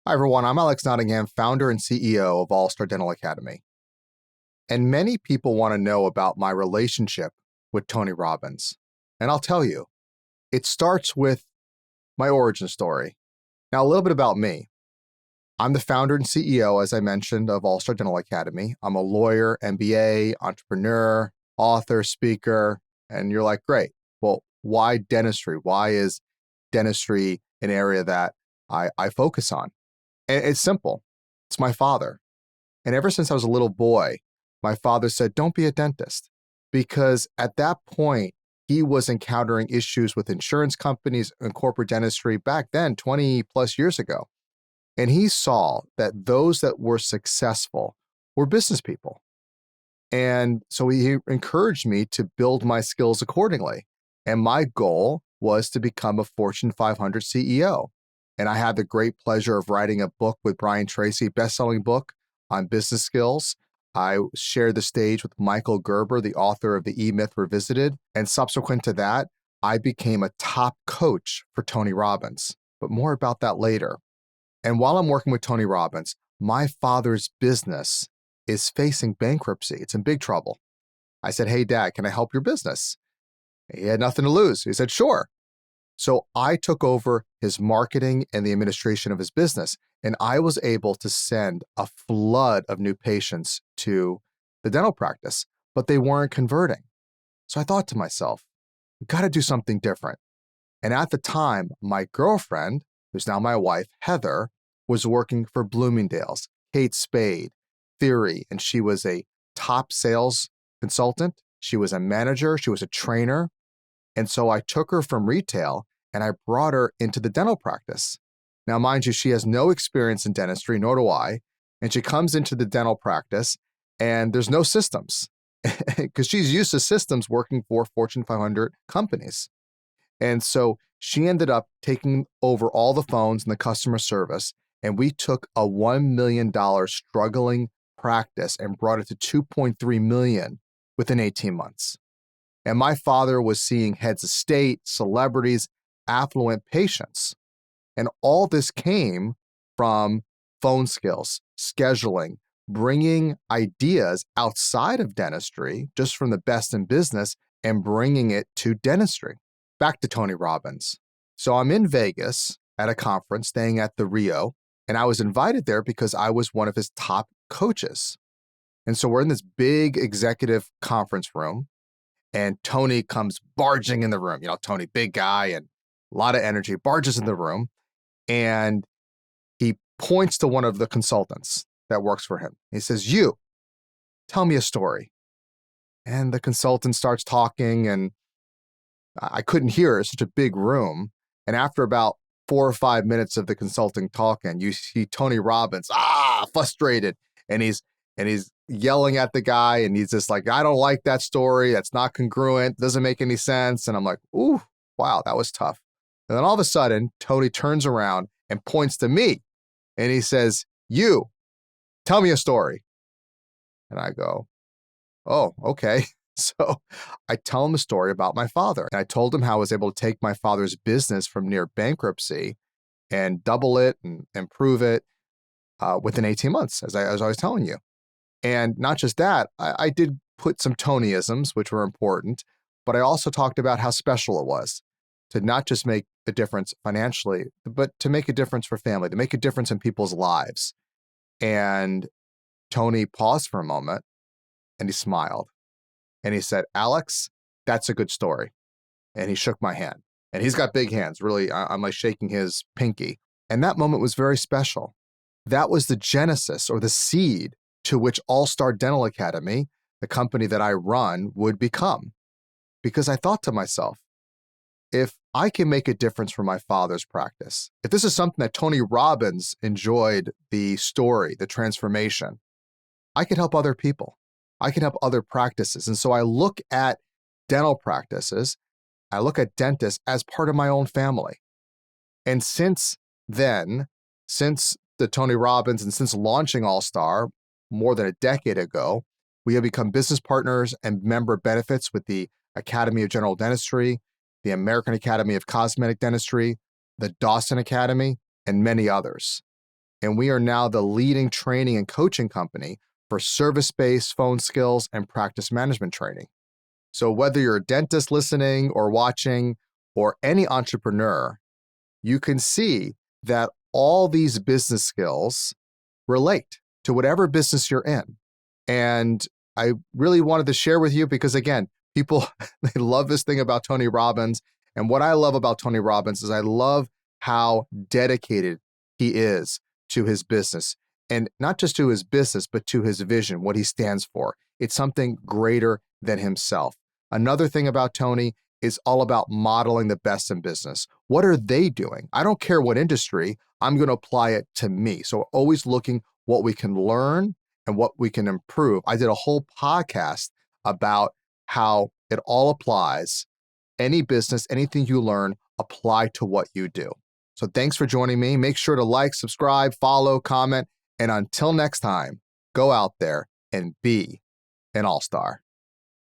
Hi, everyone. I'm Alex Nottingham, founder and CEO of All-Star Dental Academy. And many people want to know about my relationship with Tony Robbins. And I'll tell you, it starts with my origin story. Now, a little bit about me. I'm the founder and CEO, as I mentioned, of All-Star Dental Academy. I'm a lawyer, MBA, entrepreneur, author, speaker. And you're like, great. Well, why dentistry? Why is dentistry an area that I focus on? And it's simple. It's my father. And ever since I was a little boy, my father said, don't be a dentist. Because at that point, he was encountering issues with insurance companies and corporate dentistry back then, 20 plus years ago. And he saw that those that were successful were business people. And so he encouraged me to build my skills accordingly. And my goal was to become a Fortune 500 CEO. And I had the great pleasure of writing a book with Brian Tracy, best-selling book on business skills. I shared the stage with Michael Gerber, the author of The E-Myth Revisited. And subsequent to that, I became a top coach for Tony Robbins. But more about that later. And while I'm working with Tony Robbins, my father's business is facing bankruptcy. It's in big trouble. I said, hey, Dad, can I help your business? He had nothing to lose. He said, sure. So I took over his marketing and the administration of his business, and I was able to send a flood of new patients to the dental practice, but they weren't converting. So I thought to myself, we've got to do something different. And at the time, my girlfriend, who's now my wife, Heather, was working for Bloomingdale's, Kate Spade, Theory, and she was a top sales consultant. She was a manager. She was a trainer. And so I took her from retail and I brought her into the dental practice. Now, mind you, she has no experience in dentistry, nor do I. And she comes into the dental practice and there's no systems because she's used to systems working for Fortune 500 companies. And so she ended up taking over all the phones and the customer service. And we took a $1 million struggling practice and brought it to $2.3 million within 18 months. And my father was seeing heads of state, celebrities, affluent patients. And all this came from phone skills, scheduling, bringing ideas outside of dentistry, just from the best in business, and bringing it to dentistry. Back to Tony Robbins. So I'm in Vegas at a conference, staying at the Rio, and I was invited there because I was one of his top coaches. And so we're in this big executive conference room. And Tony comes barging in the room. You know, Tony, big guy and a lot of energy, barges in the room. And he points to one of the consultants that works for him. He says, you, tell me a story. And the consultant starts talking and I couldn't hear. It's such a big room. And after about 4 or 5 minutes of the consultant talking, you see Tony Robbins, frustrated. And he's yelling at the guy and he's just like, I don't like that story. That's not congruent. Doesn't make any sense. And I'm like, ooh, wow, that was tough. And then all of a sudden, Tony turns around and points to me and he says, you, tell me a story. And I go, oh, okay. So I tell him a story about my father. And I told him how I was able to take my father's business from near bankruptcy and double it and improve it within 18 months, as I was telling you. And not just that, I did put some Tonyisms, which were important, but I also talked about how special it was to not just make a difference financially, but to make a difference for family, to make a difference in people's lives. And Tony paused for a moment and he smiled and he said, Alex, that's a good story. And he shook my hand and he's got big hands. Really, I'm like shaking his pinky. And that moment was very special. That was the genesis or the seed to which All-Star Dental Academy, the company that I run, would become. Because I thought to myself, if I can make a difference for my father's practice, if this is something that Tony Robbins enjoyed the story, the transformation, I could help other people. I can help other practices. And so I look at dental practices, I look at dentists as part of my own family. And since then, since the Tony Robbins and since launching All-Star more than a decade ago, we have become business partners and member benefits with the Academy of General Dentistry, the American Academy of Cosmetic Dentistry, the Dawson Academy, and many others. and we are now the leading training and coaching company for service-based phone skills and practice management training. So whether you're a dentist listening or watching, or any entrepreneur, you can see that all these business skills relate to whatever business you're in. And I really wanted to share with you because, again, people, they love this thing about Tony Robbins. And what I love about Tony Robbins is I love how dedicated he is to his business. And not just to his business, but to his vision, what he stands for. It's something greater than himself. Another thing about Tony is all about modeling the best in business. What are they doing? I don't care what industry, I'm going to apply it to me. So always looking what we can learn and what we can improve. I did a whole podcast about how it all applies. Any business, anything you learn, apply to what you do. So thanks for joining me. Make sure to like, subscribe, follow, comment, and until next time, go out there and be an all-star.